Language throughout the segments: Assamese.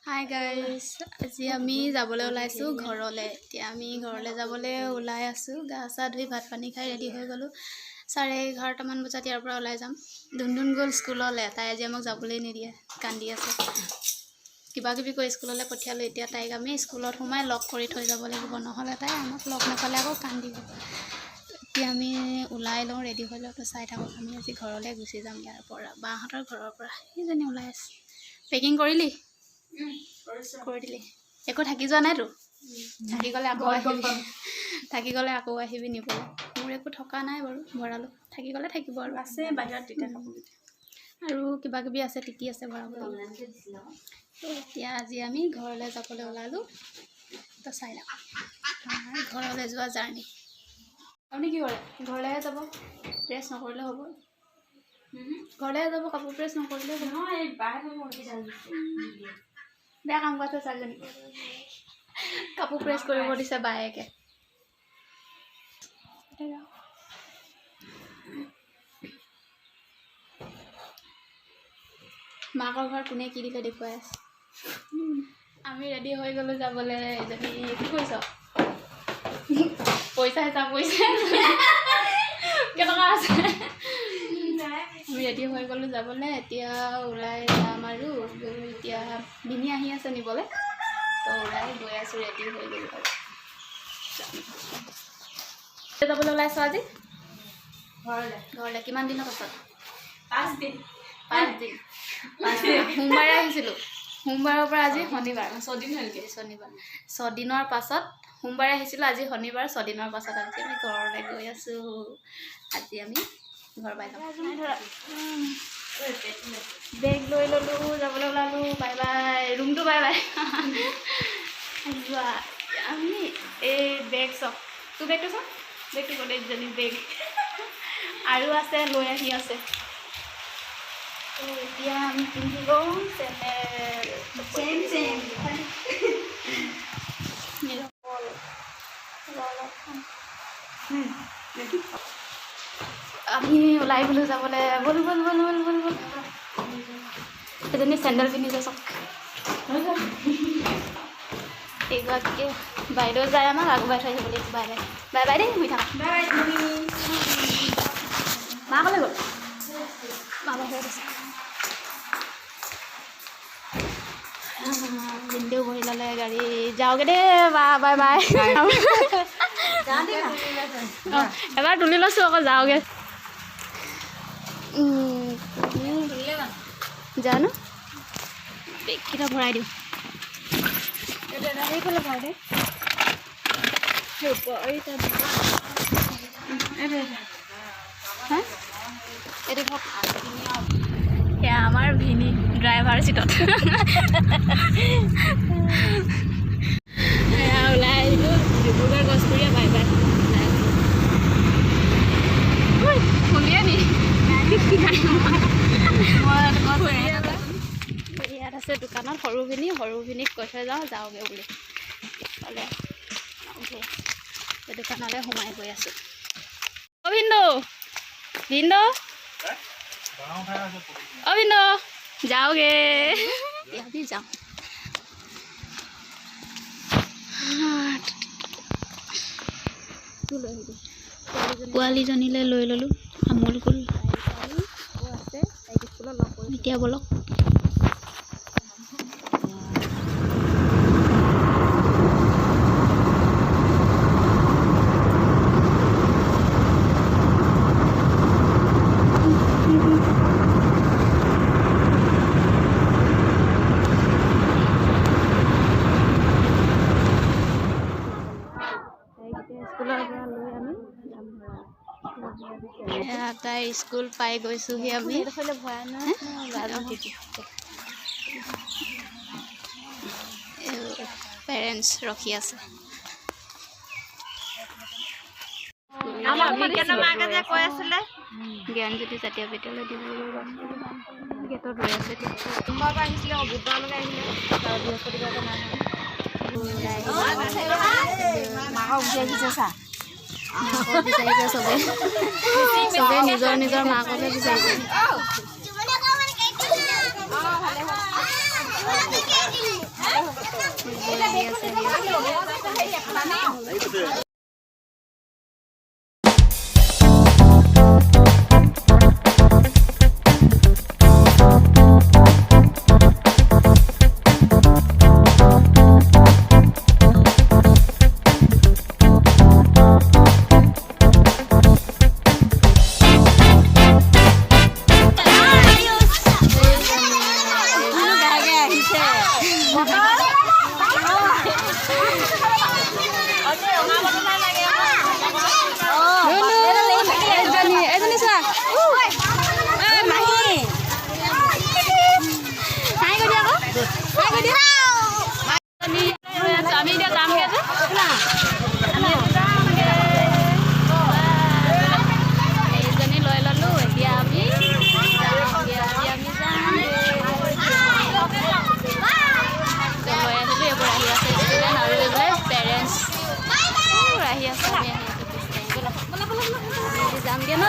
হাই গাইজ, আজি আমি যাবলৈ ওলাইছোঁ ঘৰলৈ। এতিয়া আমি ঘৰলৈ যাবলৈ ওলাই আছোঁ। গা চা ধুই ভাত পানী খাই ৰেডি হৈ গ'লোঁ। 11:30মান বজাত ইয়াৰ পৰা ওলাই যাম। ধুনধুন গ'ল স্কুললৈ। তাই আজি আমাক যাবলৈ নিদিয়ে, কান্দি আছে। কিবা কিবি কৰি স্কুললৈ পঠিয়ালোঁ। এতিয়া তাইক আমি স্কুলত সোমাই লগ কৰি থৈ যাব লাগিব, নহ'লে তাই আমাক লগ নাপালে আকৌ কান্দিব। এতিয়া আমি ওলাই লওঁ, ৰেডি হৈ লওঁ। তো চাই থাকক, আমি আজি ঘৰলৈ গুচি যাম ইয়াৰ পৰা, বাহঁতৰ ঘৰৰ পৰা। সেইজনী ওলাই আছে। পেকিং কৰিলি? কৰি দিলি। একো থাকি যোৱা নাইতো? থাকি গ'লে আকৌ আহিবি নিবলৈ। মোৰ একো থকা নাই বাৰু, ভৰালোঁ। থাকি গ'লে থাকিব আৰু আছে বাহিৰত তেতিয়া আৰু কিবা কিবি আছে, তিতি আছে ভৰাবলৈ। এতিয়া আজি আমি ঘৰলৈ যাবলৈ ওলালোঁ। তো চাই লওঁ ঘৰলৈ যোৱা জাৰ্ণি। আপুনি কি কৰে? ঘৰলৈহে যাব, প্ৰেছ নকৰিলে হ'ব। ঘৰলৈহে যাব, কাপোৰ প্ৰেছ নকৰিলে বেয়া কাম কৰিছে ছোৱালীজনী। কাপোৰ প্ৰেছ কৰিব দিছে বায়েকে। মাকৰ ঘৰত কোনে কি দিলে দেখুৱাই আছে। আমি ৰেডি হৈ গ'লোঁ যাবলৈ। এজনী কি কৰিছ? পইচা হিচাপ কৰিছে কেইটকা আছে। আমি ৰেডি হৈ গ'লোঁ যাবলৈ। এতিয়া ওলাই যাম আৰু এতিয়া বিনি আহি আছে নিবলৈ। তো ওলাই গৈ আছোঁ, ৰেডি হৈ গ'লোঁ আৰু যাবলৈ ওলাইছোঁ আজি ঘৰলৈ। কিমান দিনৰ পাছত? 5 দিন। সোমবাৰে আহিছিলোঁ। সোমবাৰৰ পৰা আজি শনিবাৰ, 6 দিন হ'ল। শনিবাৰ 6 দিনৰ পাছত সোমবাৰে আহিছিলোঁ, আজি শনিবাৰ। 6 দিনৰ পাছত আজি আমি ঘৰলৈ গৈ আছোঁ। আজি আমি ঘৰ পাই যাম। বেগ লৈ ল'লোঁ, যাবলৈ ওলালোঁ। বাই বাই ৰুমটো, বাই বাই যোৱা। আমি এই বেগ চক, তোৰ বেগটো চাওঁ, বেগটো ক'লে ইজনী বেগ আৰু আছে, লৈ আহি আছে। তো এতিয়া আমি পিন্ধি লওঁ চেণ্ডেল। আমি ওলাই গ'লোঁ যাবলৈ। বল এজনী চেণ্ডেল পিন্ধিছে চক। এইগৰাকী বাইদেউ যায়, আমাক আগুৱাই থৈ আহিব লাগিব। বাই বাই দেই, শুই থাক। মা ক'লৈ গ'ল? মা বাহিৰত আছে। ভিনদেউ বহি ল'লে গাড়ী। যাওঁগে দেই, বাই বাই। এবাৰ তুলি লৈছোঁ আকৌ, যাওঁগে। জানো বেগকেইটা ভৰাই দিওঁ। এইফালে ভৰাই দে। এয়া আমাৰ ভিনি ড্ৰাইভাৰ চিটত। এয়া ওলাই আহিলোঁ ডিব্ৰুগড় গছপুৰীয়া। Bye bye. শুনিয়ে নি ইয়াত আছে দোকানত সৰু ভিনিক কৈ থৈ যাওঁগে বুলি ক'লে। দোকানলৈ সোমাই গৈ আছোঁ। অ ভিনদেউ যাওঁগে। আমি যাওঁ। পোৱালীজনীলৈ লৈ ল'লোঁ আমুল কুল। এতিয়া বলক। তাই স্কুল পাই গৈছোঁহি আমি। পেৰেণ্টছ ৰখি আছে। জ্ঞানজ্যোতি জাতীয় বিদ্যালয় ডিব্ৰুগড় গেটত ৰৈ আছে। সোমবাৰৰ পৰা আহিছিলে, বুধবাৰলৈকে আহিলে, বৃহস্পতিবাৰলৈ নাই। মাকক বিচাৰিছে চা, মাকক বিচাৰিছে চবেই নিজৰ মাককে বিচাৰিছে। যামগে ন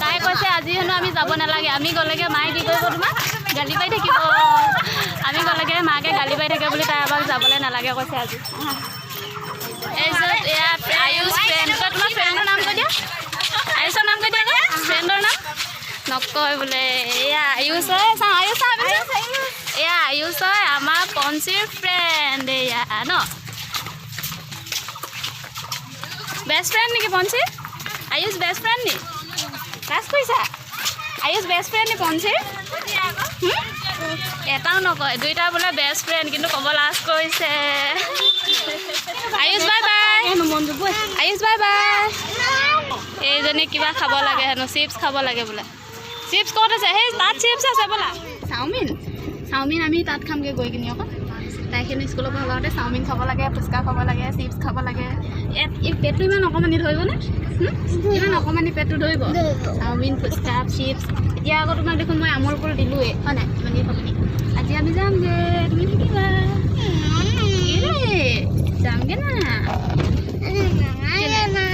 তাই কৈছে আজি হেনো আমি যাব নালাগে আমি গ'লেগে মায়ে কি কৰিব তোমাক গালি পাই থাকিব আমি গ'লেগে মাকে গালি পাই থাকে বুলি তাই আমাক যাবলৈ নালাগে কৈছে আজি এই যে এয়া আয়ুষ ফ্ৰেণ্ড তোমাৰ ফ্ৰেণ্ডৰ নাম কৈ দিয়া আয়ুষৰ নাম কৈ দিয়া ফ্ৰেণ্ডৰ নাম নকয় বোলে এয়া আয়ুষ হয় চাওঁ আয়ুষ এয়া আয়ুষ হয় আমাৰ পঞ্চীৰ ফ্ৰেণ্ড এয়া ন বেষ্ট ফ্ৰেণ্ড নেকি পঞ্চীৰ আয়ুষ বেষ্ট ফ্ৰেণ্ড নি ক্লাছ কৰিছা আয়ুষ বেষ্ট ফ্ৰেণ্ড নি পঞ্চীৰ এটাও নকয় দুইটা বোলে বেষ্ট ফ্ৰেণ্ড কিন্তু ক'ব লাজ কৰিছে Ayush bye bye Ayush bye bye এইজনী কিবা খাব লাগে হেনো চিপছ খাব লাগে বোলে চিপছ ক'ত আছে সেই তাত চিপছ আছে বোলা চাওমিন আমি তাত খামগৈ গৈ কিনি আকৌ তাইখিনি স্কুলৰ পৰা ওলাওঁতে চাওমিন খাব লাগে ফুচকা খাব লাগে চিপছ খাব লাগে এই পেটটো ইমান অকণমানি ধৰিবনে ইমান অকণমানি পেটটো ধৰিব চাওমিন ফুচকা চিপছ এতিয়া আকৌ তোমাক দেখোন মই আমুল কুল দিলোঁৱেই হয় নাই ইমানেই অকণমানি আজি আমি যামগৈ তুমি থাকিবা যামগৈ না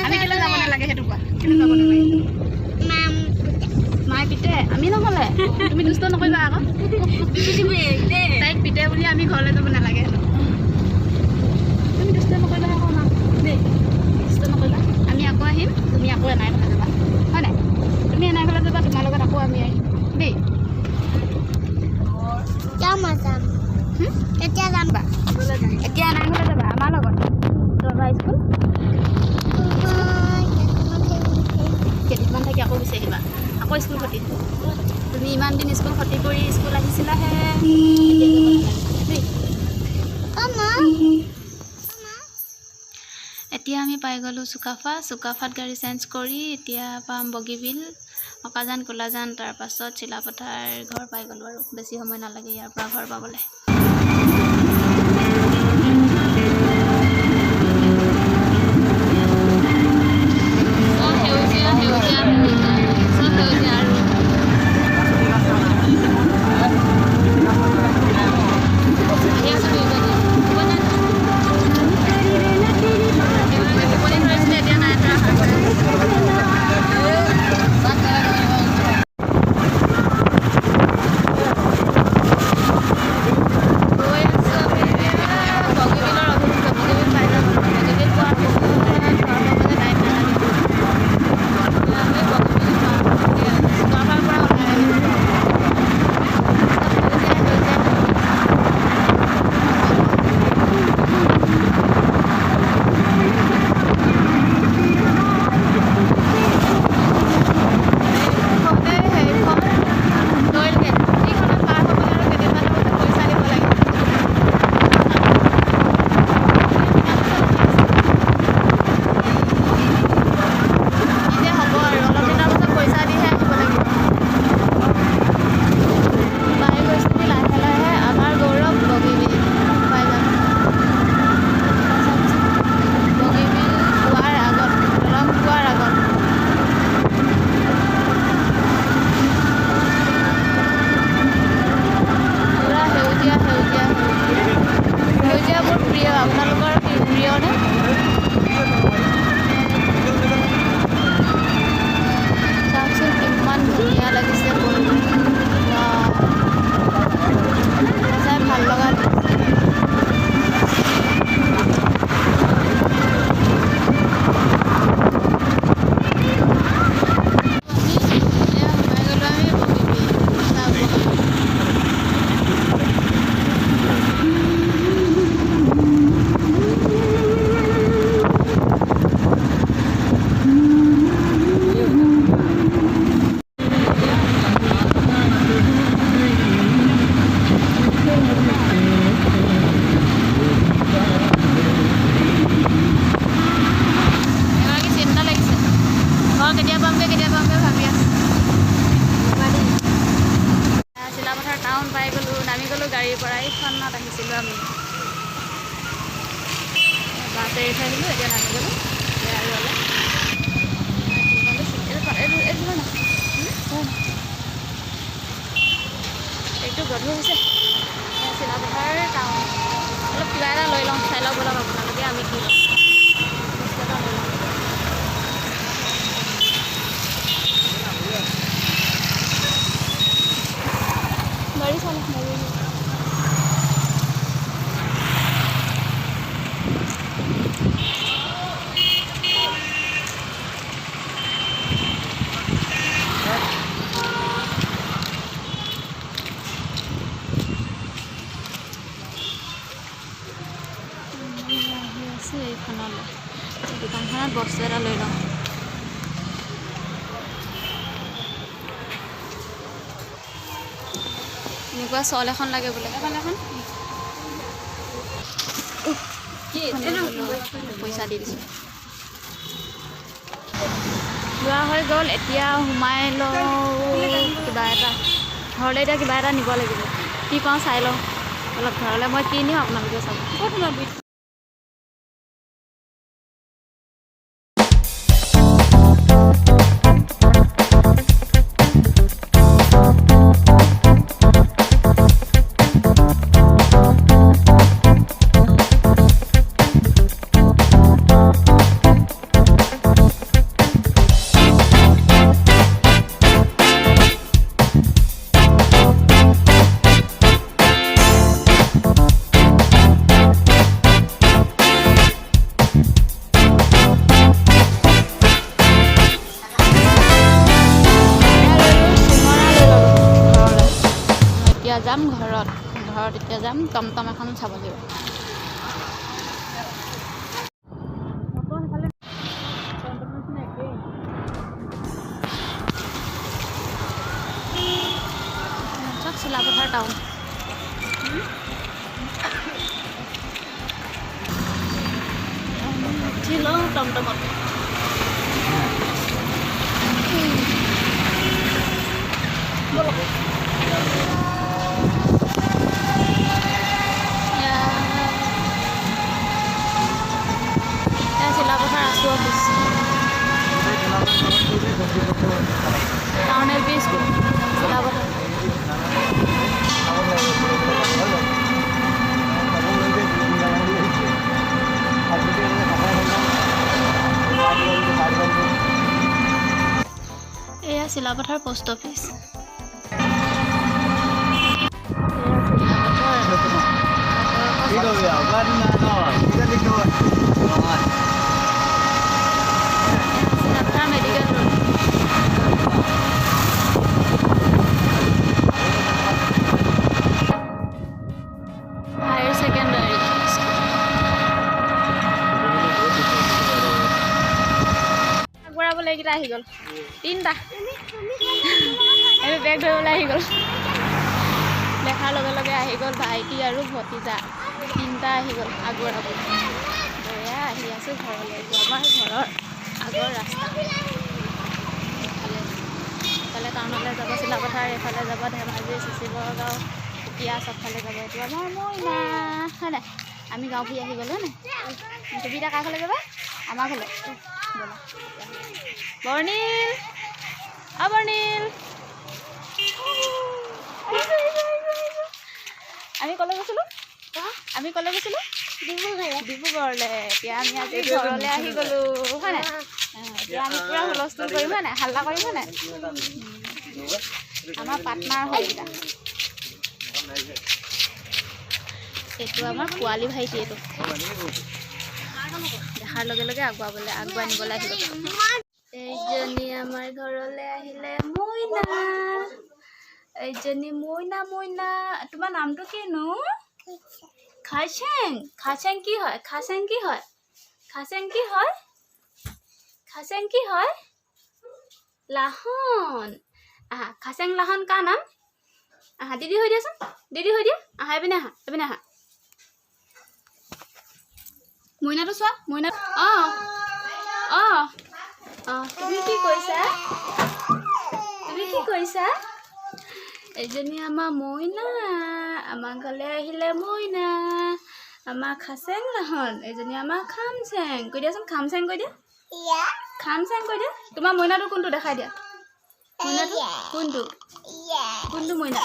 আমি কেলৈ যাব নালাগে সেইটো কোৱা কেলৈ যাব নালাগে মায়ে পিতে আমি নগ'লে তুমি দুষ্ট নকৰিবা আকৌ তাইক পিতে বুলি আমি ঘৰলৈ যাব নালাগে তুমি দুষ্ট নকৰিবা আকৌ মাক দেই দুষ্ট নকৰিবা আমি আকৌ আহিম তুমি আকৌ এনাই ঘৰলৈ যাবা হয় নাই তুমি এনাই ঘৰলৈ যাবা তোমাৰ লগত আকৌ আমি আহিম দেই কেতিয়া যাম বা এতিয়া এনাই ঘৰলৈ যাবা আমাৰ লগত যোৱা স্কুল কেইদিনমান থাকি আকৌ গুচি আহিবা আকৌ স্কুল ক্ষতি তুমি ইমান দিন স্কুল ক্ষতি কৰি স্কুল আহিছিলাহে এতিয়া আমি পাই গ'লোঁ চুকাফাত গাড়ী চেঞ্জ কৰি এতিয়া পাম বগীবিল অকাজান কোলাজান তাৰপাছত চিলাপথাৰ ঘৰ পাই গ'লোঁ আৰু বেছি সময় নালাগে ইয়াৰ পৰা ঘৰ পাবলৈ আমি বাছ এৰি থৈ আহিলোঁ এতিয়া নামি গ'লোঁ আৰু অলপ এইটো গধুৰ হৈছে চিলাপথাৰ টাউন অলপ কিবা এটা লৈ লওঁ চাই লওক বলক আপোনালোকে আমি কি লওঁ বস্তু এটা লৈ লওঁ গাড়ী চালে গাড়ী এইখনলৈ দোকানখনত বস্তু এটা লৈ লওঁ এনেকুৱা চল এখন লাগে বোলে এখন পইচা দি দিছোঁ যোৱা হৈ গ'ল এতিয়া সোমাই লওঁ কিবা এটা ঘৰলৈ এতিয়া কিবা এটা নিব লাগিব কি পাওঁ চাই লওঁ অলপ ঘৰলৈ মই কি নিওঁ আপোনালোকে চাব যাম ঘৰত এতিয়া যাম টমটম এখন চাব লাগিব চিলাপথাৰ টাউন উঠি লওঁ টমটমত চিলাপথাৰ আছো office town L P school Chilapathar এয়া Chilapathar post office medical road higher secondary আগবঢ়াবলৈ এইকেইটা আহি গ'ল তিনিটা আমি বেগ ধৰিবলৈ আহি গ'ল দেখাৰ লগে লগে আহি গ'ল ভাইটি আৰু ভতিজা তিনিটা আহি গ'ল আগবঢ়াবলৈ এয়া আহি আছোঁ ঘৰলৈ আমাৰ ঘৰৰ আগৰ ৰাস্তা ইফালে টাউনলৈ যাব চিলাপথাৰ এইফালে যাব ধেমাজি চিচি বৰগাঁও এতিয়া চবফালে যাব এইটো আমাৰ মইনা হয় নাই আমি গাঁও ফুৰি আহি গ'লোঁ নাই তুমি এতিয়া কাৰ ফালে যাবা আমাৰ ফালে ব'লা বৰ্ণিল বৰ্ণিল আমি ক'লৈ গৈছিলোঁ ডিব্ৰুগড়লৈ এতিয়া আমি আজি ঘৰলৈ আহি গ'লোঁ হয় নাই এতিয়া আমি পূৰা হুলস্থুল কৰিম হয় নাই হাল্লা কৰিম হয় নাই আমাৰ পাৰ্টনাৰ হয় এইকেইটা এইটো আমাৰ পোৱালি ভাইটি এইটো দেখাৰ লগে লগে আগুৱাই নিবলৈ আহিব এইজনী আমাৰ ঘৰলৈ আহিলে মইনা এইজনী মইনা তোমাৰ নামটো কিনো খাচেং কি হয় খাচেং কি হয় লাহন আহা খাচেং লাহন কা নাম আহা দিদি হৈ দিয়াচোন আহা এপিনে আহা মইনাটো চোৱা মইনা তুমি কি কৰিছা এজনী আমাৰ মইনা, আমাৰ ঘৰলৈ আহিলে মইনা, আমাৰ খাচেং নহন, এজনী আমাৰ খামচেং। কৈ দিয়াচোন খামচেং কৈ দিয়া। খামচেং কৈ দিয়া। তোমাৰ মইনাটো কোনটো দেখাই দিয়া। মইনাটো কোনটো? কোনটো মইনা?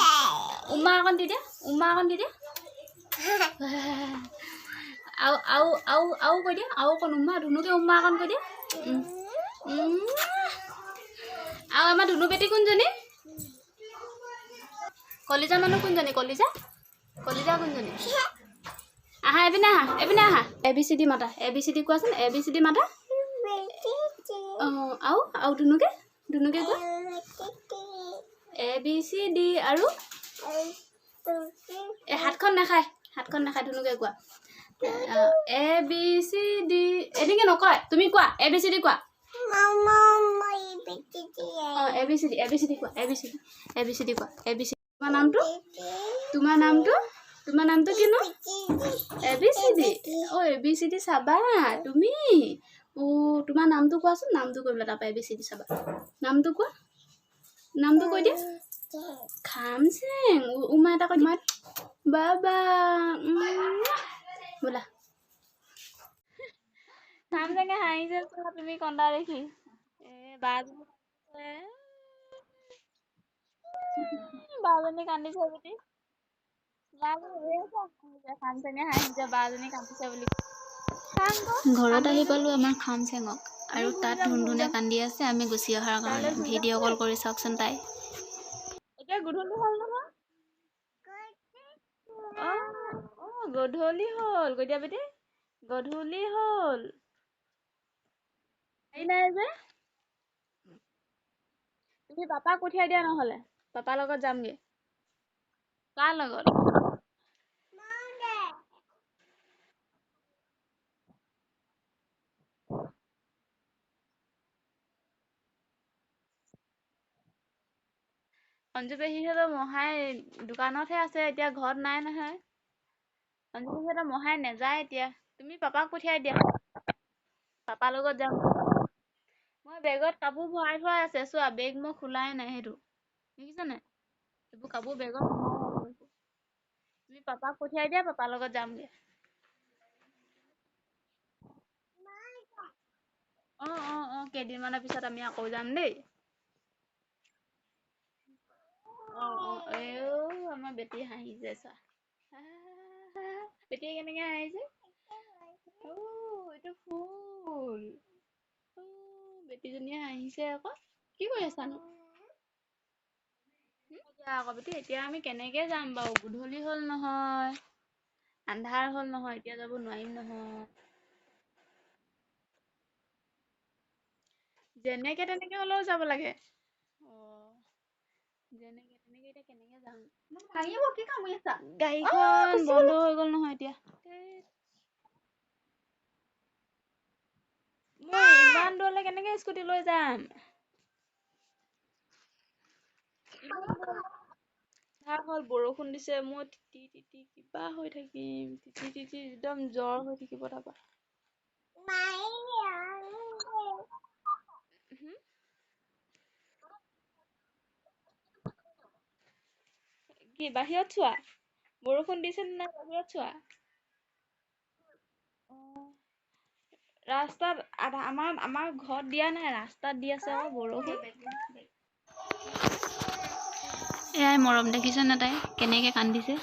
উমা অকণ দি দিয়া, উমা অকণ দি দিয়া। আৰু কৈ দিয়া, আৰু অকণ উমা, ধুনুকে উমা অকণ কৈ দিয়া। আৰু আমাৰ ধুনু বেটি কোনজনী? কলিজা মানুহ কোনজনী? কলিজা কলিজা কোনজনী? আহা এপিনে আহা, এপিনে আহা। ABCD মাতা, ABCD কোৱাচোন, ABCD মাতা। অঁ আৰু ধুনুকে কোৱা। ABCD আৰু হাতখন নাখায়, ধুনুকে কোৱা। ABCD এনেকৈ নকয়, তুমি কোৱা ABCD কোৱা। অঁ ABCD কোৱা, ABCD কোৱা, ABCD। তোমাৰ নামটো কিনো? ABCD। অঁ ABCD চাবা তুমি। তোমাৰ নামটো কোৱাচোন, নামটো কৈ পেলাই তাৰপৰা ABCD চাবা। নামটো কোৱা, নামটো কৈ দিয়া। খামচেং। উমা এটা কৈ দিয়া। বাবা বোলা। খামচেঙে হাঁহিছে চোৱা তুমি কন্দা দেখি। বাজনী কান্দিছে বুলি। ঘৰত আহি পালোঁ আমাৰ খামচেঙক, আৰু তাত ধুনধুনে কান্দি আছে। আমি গুচি অহাৰ কাৰণে ভিডিঅ' কল কৰি চাওকচোন তাই। এতিয়া গধূলি হ'ল নহয়। গধূলি হ'ল কৈ দিয়া বেটি, গধূলি হ'ল। হেৰি নাই যে, তুমি পাপাক পঠিয়াই দিয়া নহ'লে, পাপাৰ লগত যামগে। কাৰ লগত? অঞ্জু পেহীহঁতৰ মহাই দোকানতহে আছে, এতিয়া ঘৰত নাই নহয়। অঞ্জু পেহীহঁতৰ মহাই নেযায় এতিয়া। তুমি পাপাক পঠিয়াই দিয়া, পাপাৰ লগত যাম। মই বেগত কাপোৰ ভৰাই থোৱা আছে চোৱা, বেগ মই খোলাই নাই। সেইটো দেখিছা নাই? এইবোৰ কাপোৰ বেগত সোমাই আছে। তুমি পাপাক পঠিয়াই দিয়া, পাপাৰ লগত যামগে। কেইদিনমানৰ পিছত আমি আকৌ যাম দেই। আমাৰ বেটি হাঁহিছে চোৱা। বেটিয়ে কেনেকে হাঁহিছে। এইটো ফুল। বেটিজনীয়ে হাঁহিছে আকৌ। কি কৰি আছানো? আকৌ বেটি, এতিয়া আমি কেনেকে যাম বাৰু? গধূলি হ'ল নহয়, আন্ধাৰ হ'ল নহয়, এতিয়া যাব নোৱাৰিম নহয়। যেনেকে তেনেকে হ'লেও যাব লাগে। যেনেকে তেনেকে এতিয়া কেনেকে যাম? গাড়ীখন বন্ধ হৈ গ'ল নহয় এতিয়া। মই ইমান দূৰলে কেনেকে স্কুটি লৈ যাম? হ'ল বৰষুণ দিছে, মই তিতি কিবা হৈ থাকিম। তিতি একদম জ্বৰ হৈ থাকিব তাৰপা। কি বাহিৰত চোৱা? বৰষুণ দিছে নে নাই বাহিৰত চোৱা? ৰাস্তাত আমাৰ ঘৰত দিয়া নাই, ৰাস্তাত দি আছে আকৌ বৰষুণ। এয়াই মৰম দেখিছে নে তাই কেনেকে কান্দিছে?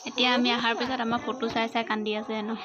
এতিয়া আমি অহাৰ পিছত আমাৰ ফটো চাই কান্দি আছে হেনো।